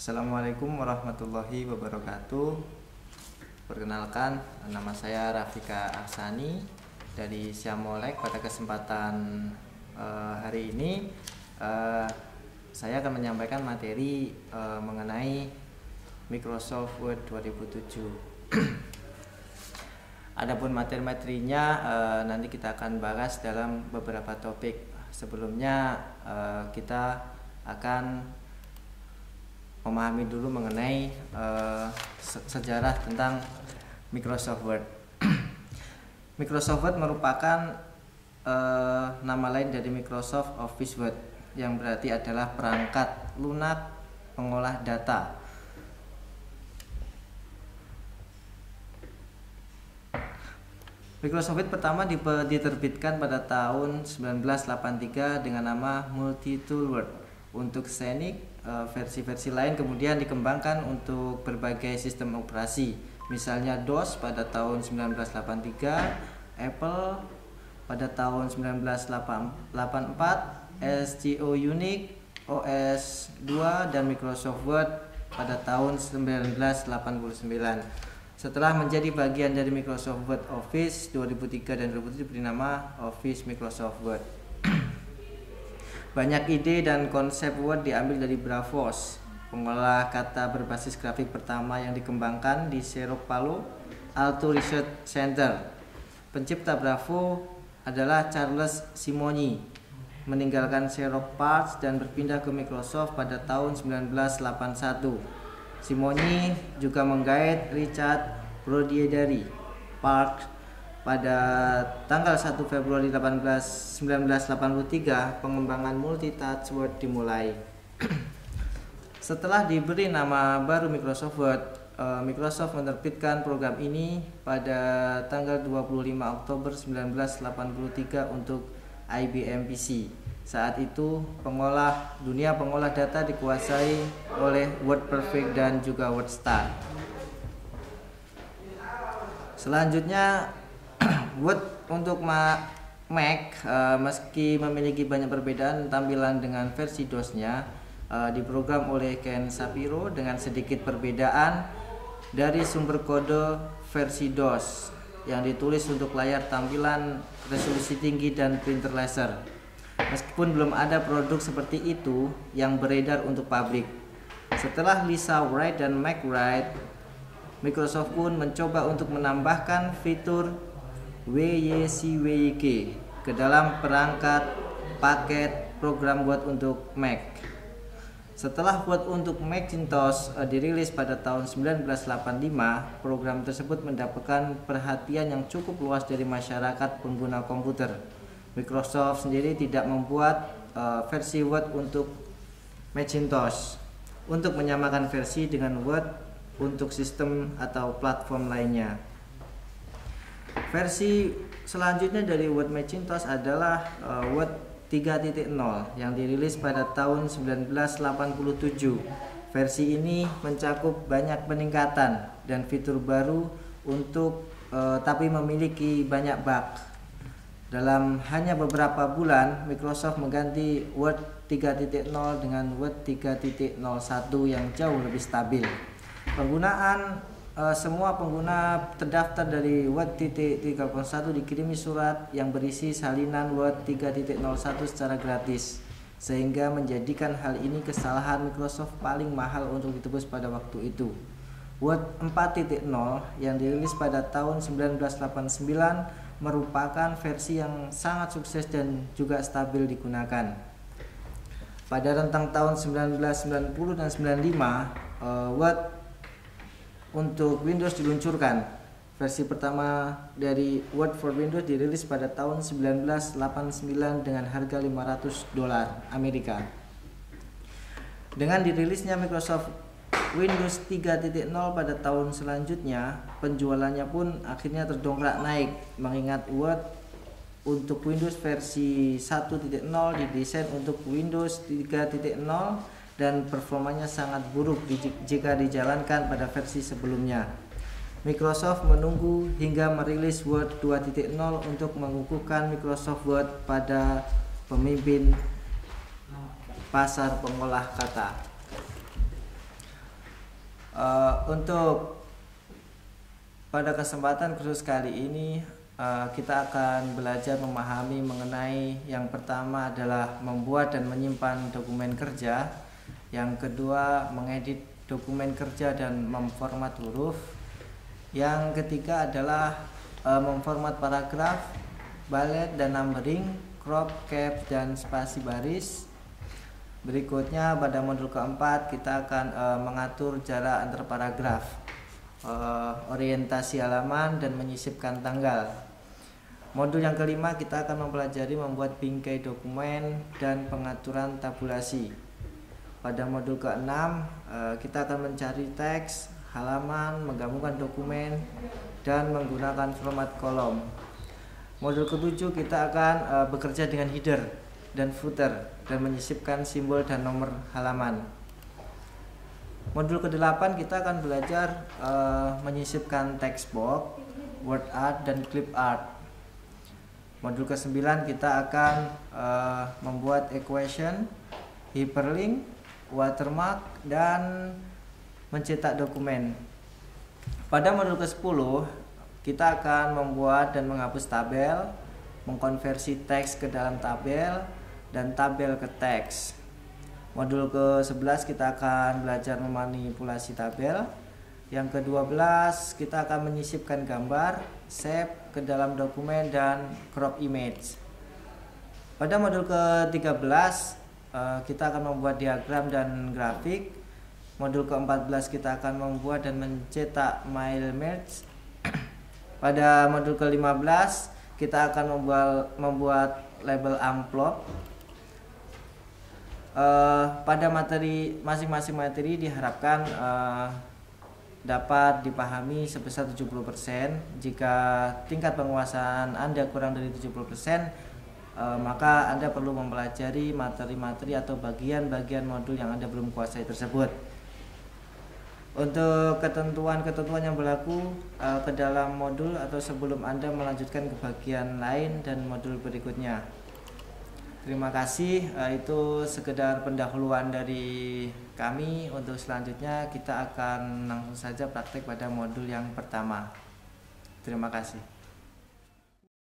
Assalamualaikum warahmatullahi wabarakatuh. Perkenalkan, nama saya Rafika Ahsani dari Syamolek. Pada kesempatan hari ini saya akan menyampaikan materi mengenai Microsoft Word 2007. Adapun materi-materinya nanti kita akan bahas dalam beberapa topik. Sebelumnya kita akan memahami dulu mengenai sejarah tentang Microsoft Word. Microsoft Word merupakan nama lain dari Microsoft Office Word, yang berarti adalah perangkat lunak pengolah data. Microsoft Word pertama diterbitkan pada tahun 1983 dengan nama Multi-Tool Word untuk Scenic. Versi-versi lain kemudian dikembangkan untuk berbagai sistem operasi, misalnya DOS pada tahun 1983, Apple pada tahun 1984, SGO Unix, OS 2, dan Microsoft Word pada tahun 1989. Setelah menjadi bagian dari Microsoft Word Office 2003 dan 2007 diberi nama Office Microsoft Word. Banyak ide dan konsep Word diambil dari Bravos, pengolah kata berbasis grafik pertama yang dikembangkan di Cerro Palo Alto Research Center. Pencipta Bravo adalah Charles Simonyi, meninggalkan Xerox PARC dan berpindah ke Microsoft pada tahun 1981. Simonyi juga menggait Richard Brodiedari PARC. Pada tanggal 1 Februari 1983, pengembangan multi-touch Word dimulai. Setelah diberi nama baru Microsoft Word, Microsoft menerbitkan program ini pada tanggal 25 Oktober 1983 untuk IBM PC. Saat itu, dunia pengolah data dikuasai oleh WordPerfect dan juga WordStar. Selanjutnya, Word untuk Mac meski memiliki banyak perbedaan tampilan dengan versi DOS-nya, diprogram oleh Ken Shapiro dengan sedikit perbedaan dari sumber kode versi DOS yang ditulis untuk layar tampilan resolusi tinggi dan printer laser. Meskipun belum ada produk seperti itu yang beredar untuk pabrik. Setelah Lisa Wright dan Mike Wright, Microsoft pun mencoba untuk menambahkan fitur WYSIWYG ke dalam perangkat paket program Word untuk Mac. Setelah Word untuk Macintosh dirilis pada tahun 1985, program tersebut mendapatkan perhatian yang cukup luas dari masyarakat pengguna komputer. Microsoft sendiri tidak membuat versi Word untuk Macintosh untuk menyamakan versi dengan Word untuk sistem atau platform lainnya. Versi selanjutnya dari Word Macintosh adalah Word 3.0 yang dirilis pada tahun 1987. Versi ini mencakup banyak peningkatan dan fitur baru tapi memiliki banyak bug. Dalam hanya beberapa bulan, Microsoft mengganti Word 3.0 dengan Word 3.01 yang jauh lebih stabil. Semua pengguna terdaftar dari Word 3.1 dikirimi surat yang berisi salinan Word 3.01 secara gratis, sehingga menjadikan hal ini kesalahan Microsoft paling mahal untuk ditebus pada waktu itu. Word 4.0 yang dirilis pada tahun 1989 merupakan versi yang sangat sukses dan juga stabil digunakan. Pada rentang tahun 1990 dan 95, Word untuk Windows diluncurkan. Versi pertama dari Word for Windows dirilis pada tahun 1989 dengan harga $500 Amerika. Dengan dirilisnya Microsoft Windows 3.0 pada tahun selanjutnya, penjualannya pun akhirnya terdongkrak naik, mengingat Word untuk Windows versi 1.0 didesain untuk Windows 3.0 dan performanya sangat buruk jika dijalankan pada versi sebelumnya. Microsoft menunggu hingga merilis Word 2.0 untuk mengukuhkan Microsoft Word pada pemimpin pasar pengolah kata. Untuk pada kesempatan khusus kali ini kita akan belajar memahami mengenai yang pertama adalah membuat dan menyimpan dokumen kerja, yang kedua mengedit dokumen kerja dan memformat huruf, yang ketiga adalah memformat paragraf, bullet dan numbering, crop, cap, dan spasi baris. Berikutnya pada modul keempat kita akan mengatur jarak antar paragraf, orientasi halaman, dan menyisipkan tanggal. Modul yang kelima kita akan mempelajari membuat bingkai dokumen dan pengaturan tabulasi. Pada modul keenam kita akan mencari teks, halaman, menggabungkan dokumen, dan menggunakan format kolom. Modul ketujuh kita akan bekerja dengan header dan footer dan menyisipkan simbol dan nomor halaman. Modul ke-8 kita akan belajar menyisipkan text box, word art, dan clip art. Modul ke-9 kita akan membuat equation, hyperlink, watermark, dan mencetak dokumen. Pada modul ke-10 kita akan membuat dan menghapus tabel, mengkonversi teks ke dalam tabel, dan tabel ke teks. Modul ke-11 kita akan belajar memanipulasi tabel. Yang ke-12 kita akan menyisipkan gambar, save ke dalam dokumen, dan crop image. Pada modul ke-13 kita akan membuat diagram dan grafik. Modul ke-14 kita akan membuat dan mencetak mail merge. Pada modul ke-15 kita akan membuat label amplop. Pada masing-masing materi diharapkan dapat dipahami sebesar 70%. Jika tingkat penguasaan Anda kurang dari 70%, maka Anda perlu mempelajari materi-materi atau bagian-bagian modul yang Anda belum kuasai tersebut. Untuk ketentuan-ketentuan yang berlaku ke dalam modul atau sebelum Anda melanjutkan ke bagian lain dan modul berikutnya. Terima kasih, itu sekedar pendahuluan dari kami. Untuk selanjutnya kita akan langsung saja praktek pada modul yang pertama. Terima kasih.